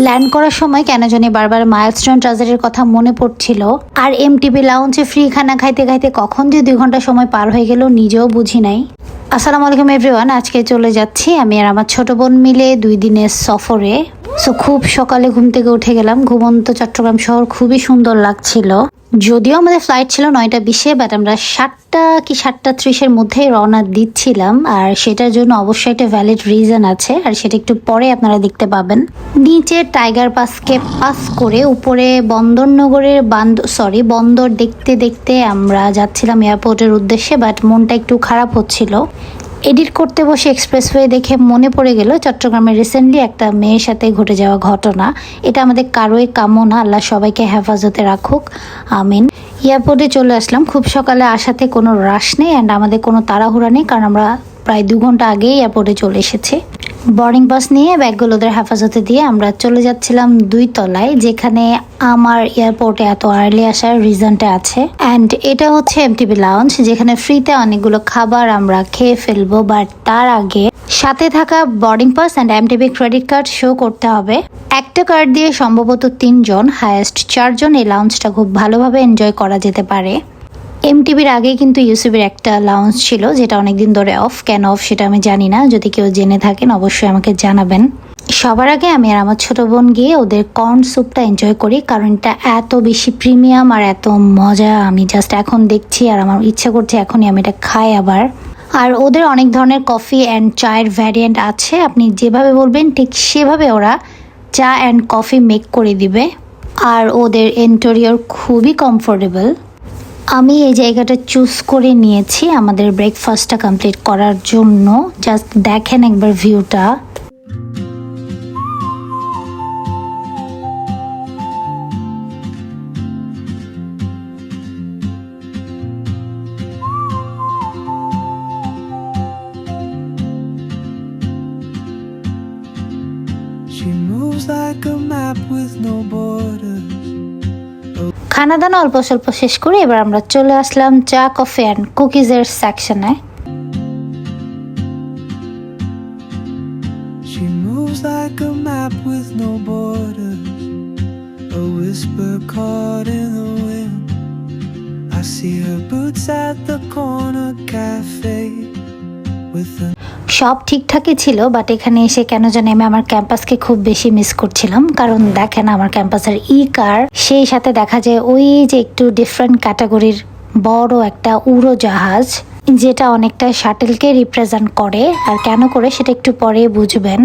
Land করার সময় কেন জানি বারবার মাইলস্টোন ট্রাজারের কথা মনে পড়ছিল। আর এমটিবি লাউঞ্জে ফ্রি খানা খাইতে খাইতে কখন যে 2 ঘন্টা সময় পার হয়ে গেল নিজেও বুঝি নাই। আসসালামু আলাইকুম এভরিওয়ান, আজকে চলে যাচ্ছি আমি আর আমার ছোট বোন মিলে 2 দিনের সফরে। খুব সকালে ঘুম থেকে উঠে গেলাম। ঘুমন্ত চট্টগ্রাম শহর খুবই সুন্দর লাগছিল। যদিও আমাদের ফ্লাইট ছিল 9টা 20-এ, বাট আমরা 7টা কি 7টা 30-এর মধ্যেই রওনা দিচ্ছিলাম। আর সেটার জন্য অবশ্যই একটা ভ্যালিড রিজন আছে, আর সেটা একটু পরে আপনারা দেখতে পাবেন। নিচে টাইগার পাসকে পাস করে উপরে বন্দর দেখতে দেখতে আমরা যাচ্ছিলাম এয়ারপোর্টের উদ্দেশ্যে। বাট মনটা একটু খারাপ হচ্ছিল। এডিট করতে বসে এক্সপ্রেসওয়ে দেখে মনে পড়ে গেল চট্টগ্রামে রিসেন্টলি একটা মেয়ের সাথে ঘটে যাওয়া ঘটনা। এটা আমাদের কারোই কাম্য না, আল্লাহ সবাইকে হেফাজতে রাখুক, আমিন। এয়ারপোর্টে চলে আসলাম। খুব সকালে আসাতে কোনো রাশ নেই অ্যান্ড আমাদের কোনো তাড়াহুড়া নেই, কারণ আমরা প্রায় 2 ঘন্টা আগেই এয়ারপোর্টে চলে এসেছি। বোর্ডিং পাস নিয়ে ব্যাগগুলো ওদের হেফাজতে দিয়ে আমরা চলে যাচ্ছিলাম 2 তলায়, যেখানে আমার এয়ারপোর্টে এত আর্লি আসার রিজনটা আছে। অ্যান্ড এটা হচ্ছে এমটিবি লাউঞ্জ, যেখানে ফ্রিতে অনেকগুলো খাবার আমরা খেয়ে ফেলবো। বাট তার আগে সাথে থাকা boarding pass and MTB credit card show করতে হবে। একটা কার্ড দিয়ে সম্ভবত 3 জন, হায়েস্ট 4 জন এই লাউঞ্জটা খুব ভালোভাবে এনজয় করা যেতে পারে। এমটিবির আগে কিন্তু ইউসিবির একটা লাউঞ্জ ছিল, যেটা অনেকদিন ধরে অফ। কেন অফ সেটা আমি জানি না, যদি কেউ জেনে থাকেন অবশ্যই আমাকে জানাবেন। সবার আগে আমি আর আমার ছোট বোন গিয়ে ওদের কর্ন স্যুপটা এনজয় করি, কারণ এটা এত বেশি প্রিমিয়াম আর এত মজা। আমি জাস্ট এখন দেখছি আর আমার ইচ্ছা করছে এখনই আমি এটা খাই আবার। আর ওদের অনেক ধরনের কফি অ্যান্ড চায়ের ভ্যারিয়েন্ট আছে, আপনি যেভাবে বলবেন ঠিক সেভাবে ওরা চা অ্যান্ড কফি মেক করে দিবে। আর ওদের ইন্টেরিয়র খুবই কমফোর্টেবল। আমি এই জায়গাটা চুজ করে নিয়েছি আমাদের ব্রেকফাস্টটা কমপ্লিট করার জন্য। জাস্ট দেখেন একবার ভিউটা। She moves like a map with no borders. খানা দানা অল্প স্বল্প শেষ করে এবার আমরা চলে আসলাম চা কফি অ্যান্ড কুকিজের সেকশনে। She moves like a map with no borders. A whisper caught in the wind. I see her boots at the corner cafe with the সব ঠিকঠাকই ছিল, বাট এখানে এসে কেন জানি আমি আমার ক্যাম্পাসকে খুব বেশি মিস করছিলাম। কারণ দেখেন আমার ক্যাম্পাসের কার, সেই সাথে দেখা যায় ওই যে একটু ডিফারেন্ট ক্যাটাগরির বড় একটা উড়োজাহাজ, যেটা অনেকটা শাটেলকে রিপ্রেজেন্ট করে। আর কেন করে সেটা একটু পরে বুঝবেন।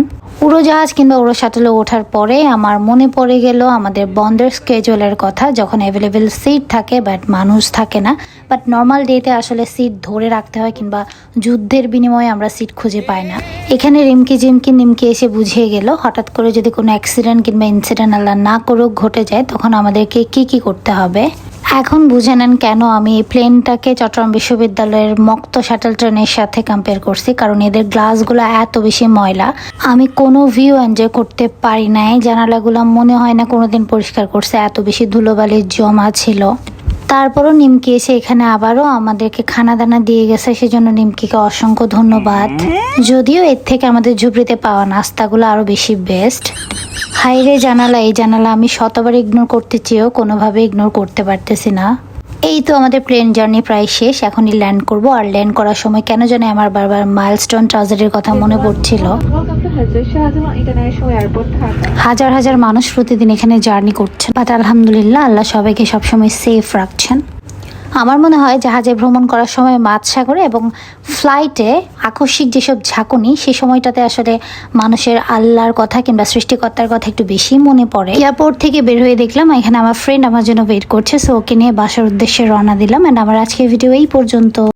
উড়োজাহাজ কিংবা উড়ো শাটেলে ওঠার পরে আমার মনে পড়ে গেল আমাদের বন্ধের স্কেজুলের কথা, যখন অ্যাভেলেবেল সিট থাকে বাট মানুষ থাকে না। বাট নর্মাল ডেতে আসলে সিট ধরে রাখতে হয়, কিংবা যুদ্ধের বিনিময়ে আমরা সিট খুঁজে পাই না। এখানে রিমকি জিমকি নিমকি এসে বুঝিয়ে গেল হঠাৎ করে যদি কোনো অ্যাক্সিডেন্ট কিংবা ইনসিডেন্ট আল্লাহ না করুক ঘটে যায়, তখন আমাদেরকে কি করতে হবে। এখন বুঝে নেন কেন আমি এই প্লেনটাকে চট্টগ্রাম বিশ্ববিদ্যালয়ের মক্ত শাটল ট্রেনের সাথে কম্পেয়ার করছি। কারণ এদের গ্লাসগুলো এত বেশি ময়লা, আমি কোনো ভিউ এনজয় করতে পারি নাই। জানালাগুলো মনে হয় না কোনোদিন পরিষ্কার করছে, এত বেশি ধুলোবালির জমা ছিল। তারপরও নিমকি এসে এখানে আবারও আমাদেরকে খানা দানা দিয়ে গেছে, সেজন্য নিমকিকে অসংখ্য ধন্যবাদ। যদিও এর থেকে আমাদের ঝুপড়িতে পাওয়া নাস্তাগুলো আরো বেশি বেস্ট। হাইরে জানালা, এই জানালা আমি শতবার ইগনোর করতে চেয়েও কোনোভাবে ইগনোর করতে পারতেছি না। এই তো আমাদের প্লেন জার্নি প্রায় শেষ, এখনই ল্যান্ড করব। আর ল্যান্ড করার সময় কেন জানি আমার বারবার মাইলস্টোন ট্রাজারের কথা মনে পড়ছিল। হাজার হাজার মানুষ প্রতিদিন এখানে জার্নি করছেন, বাট আলহামদুলিল্লাহ আল্লাহ সবাইকে সবসময় সেফ রাখছেন। আমার মনে হয় জাহাজে ভ্রমণ করার সময় মাঝ সাগরে এবং ফ্লাইটে আকস্মিক যেসব ঝাঁকুনি, সে সময়টাতে আসলে মানুষের আল্লাহর কথা কিংবা সৃষ্টিকর্তার কথা একটু বেশি মনে পড়ে। এয়ারপোর্ট থেকে বের হয়ে দেখলাম এখানে আমার ফ্রেন্ড আমার জন্য ওয়েট করছে, সো ওকে নিয়ে বাসার উদ্দেশ্যে রওনা দিলাম। অ্যান্ড আমার আজকের ভিডিও এই পর্যন্ত।